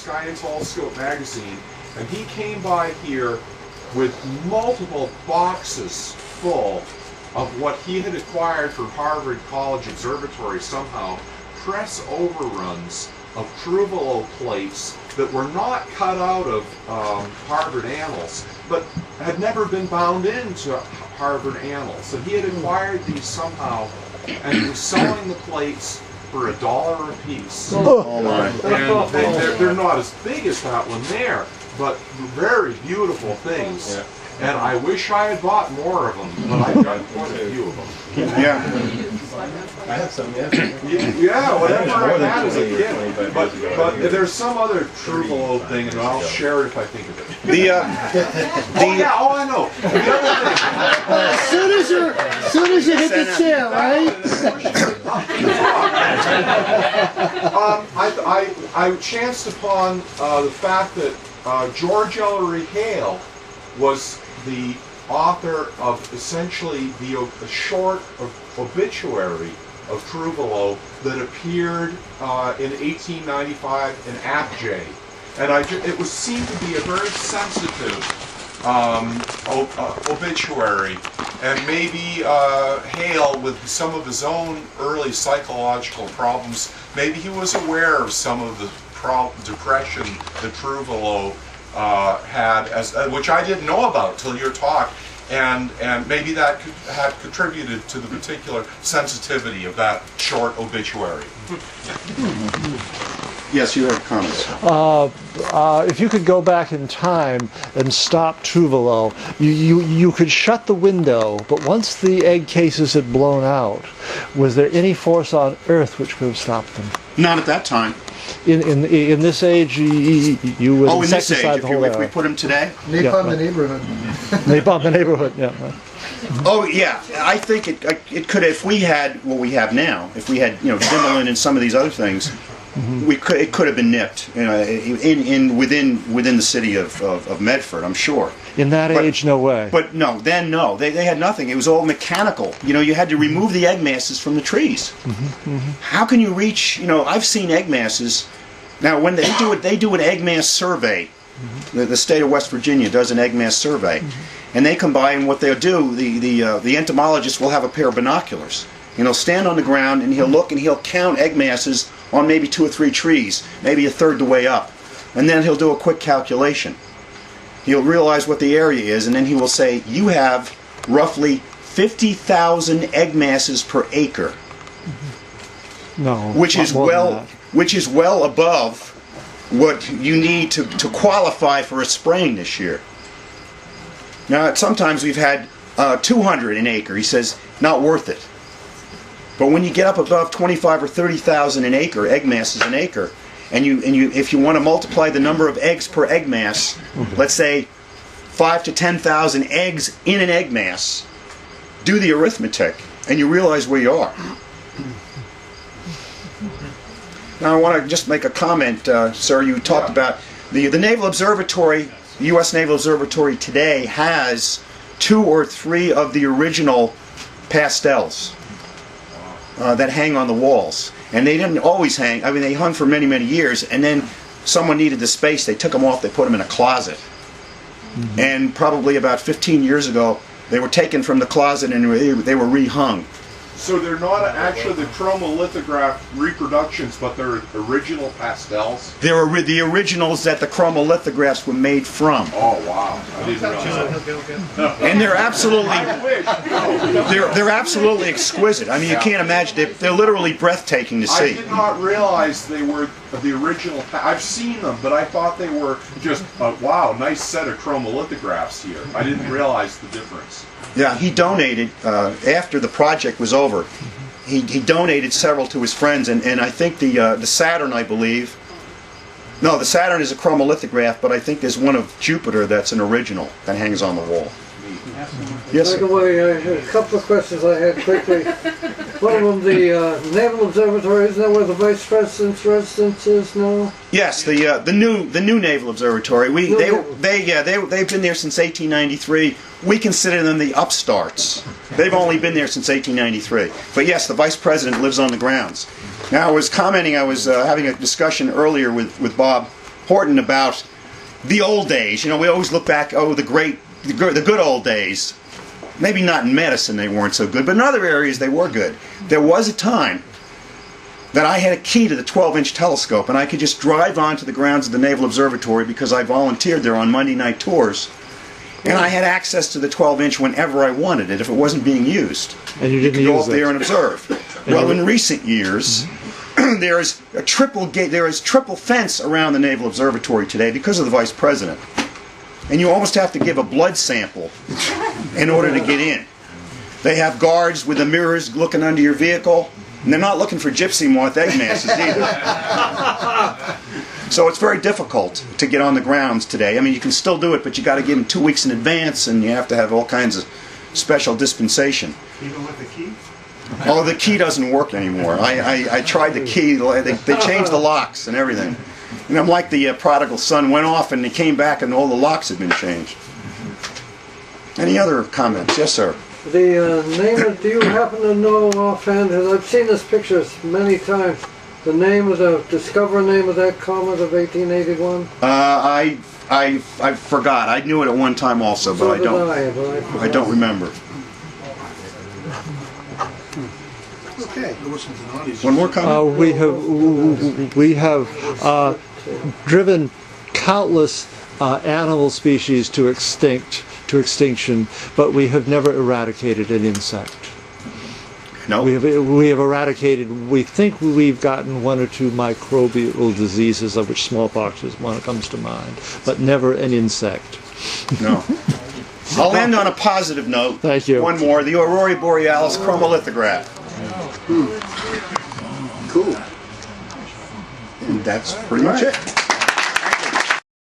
Sky and Telescope magazine, and he came by here with multiple boxes full of what he had acquired from Harvard College Observatory somehow, press overruns of Trouvelot plates that were not cut out of Harvard Annals, but had never been bound into Harvard Annals. And he had acquired these somehow, and he was selling the plates for $1 a piece. Oh my. And they're not as big as that one there, but very beautiful things. Yeah. And I wish I had bought more of them, but I've got quite a few of them. Yeah. I have some, yeah. Yeah, whatever I had as a kid. But there's some other Trouvelot thing, and I'll share it if I think of it. Oh, I know. The other thing. As soon as you hit the chair, right? I chanced upon the fact that George Ellery Hale was the author of essentially the short obituary of Trouvelot that appeared in 1895 in Apj. And it was seemed to be a very sensitive obituary. And maybe Hale, with some of his own early psychological problems, maybe he was aware of some of the depression that Trouvelot had, which I didn't know about till your talk, and maybe that had contributed to the particular sensitivity of that short obituary. Yes, you have comments. If you could go back in time and stop Trouvelot, you could shut the window, but once the egg cases had blown out, was there any force on Earth which could have stopped them? Not at that time. In this age, you would in this age, insecticide the whole if we put them today? Napalm the neighborhood. Napalm the neighborhood, yeah. Oh yeah, I think it could, if we had what we have now, if we had Dimmelin and some of these other things, it could have been nipped within the city of Medford, I'm sure. In that age, no way. But no, then no, they had nothing. It was all mechanical. You had to remove the egg masses from the trees. How can you reach? I've seen egg masses. Now, when they do an egg mass survey. The state of West Virginia does an egg mass survey, and they combine what they'll do. The entomologist will have a pair of binoculars, and he'll stand on the ground and he'll look and he'll count egg masses on maybe 2 or 3 trees, maybe a third the way up, and then he'll do a quick calculation. He'll realize what the area is, and then he will say, you have roughly 50,000 egg masses per acre, which is well above what you need to qualify for a spraying this year. Now, sometimes we've had 200 an acre. He says, not worth it. But when you get up above 25 or 30,000 an acre, egg masses an acre, and if you want to multiply the number of eggs per egg mass, let's say 5 to 10,000 eggs in an egg mass, do the arithmetic, and you realize where you are. Now, I want to just make a comment, sir. You talked about the Naval Observatory. The U.S. Naval Observatory today has 2 or 3 of the original pastels that hang on the walls. And they didn't always hang. I mean, they hung for many, many years. And then someone needed the space. They took them off. They put them in a closet. And probably about 15 years ago, they were taken from the closet and they were rehung. So they're not actually the chromolithograph reproductions, but they're original pastels? They're the originals that the chromolithographs were made from. Oh, wow. I didn't realize that. And they're absolutely, I wish. they're absolutely exquisite. I mean, you can't imagine. They're literally breathtaking to see. I did not realize they were the original. I've seen them, but I thought they were just, wow, nice set of chromolithographs here. I didn't realize the difference. Yeah, he donated, after the project was over, he donated several to his friends, and I think the Saturn, I believe, no, the Saturn is a chromolithograph, but I think there's one of Jupiter that's an original that hangs on the wall. Yes, By sir. the way, I had a couple of questions I had quickly. One of them, the Naval Observatory, isn't that where the Vice President's residence is now? Yes, the new Naval Observatory. They've been there since 1893. We consider them the upstarts. They've only been there since 1893. But yes, the Vice President lives on the grounds. Now, I was having a discussion earlier with Bob important about the old days. You know, we always look back, oh, the good old days. Maybe not in medicine they weren't so good, but in other areas they were good. There was a time that I had a key to the 12-inch telescope, and I could just drive onto the grounds of the Naval Observatory because I volunteered there on Monday night tours, and I had access to the 12-inch whenever I wanted it if it wasn't being used. And you could didn't go use up there and observe. Well, in recent years, there is a triple gate. There is triple fence around the Naval Observatory today because of the Vice President, and you almost have to give a blood sample in order to get in. They have guards with the mirrors looking under your vehicle, and they're not looking for gypsy moth egg masses either. So it's very difficult to get on the grounds today. I mean, you can still do it, but you got to get in 2 weeks in advance, and you have to have all kinds of special dispensation. Even with the key? Oh, the key doesn't work anymore. I tried the key. They changed the locks and everything. And I'm like the prodigal son, went off and he came back and all the locks had been changed. Any other comments? Yes, sir. The name of, do you happen to know offhand, and I've seen this picture many times, the name of the discover name of that comet of 1881? I forgot. I knew it at one time also, but I don't remember. Okay. One more comment? We have driven countless animal species to extinction, but we have never eradicated an insect. No. We have eradicated. We think we've gotten 1 or 2 microbial diseases, of which smallpox is one that comes to mind, but never an insect. No. I'll end on a positive note. Thank you. One more: the Aurora Borealis chromolithograph. Cool. And that's pretty much it.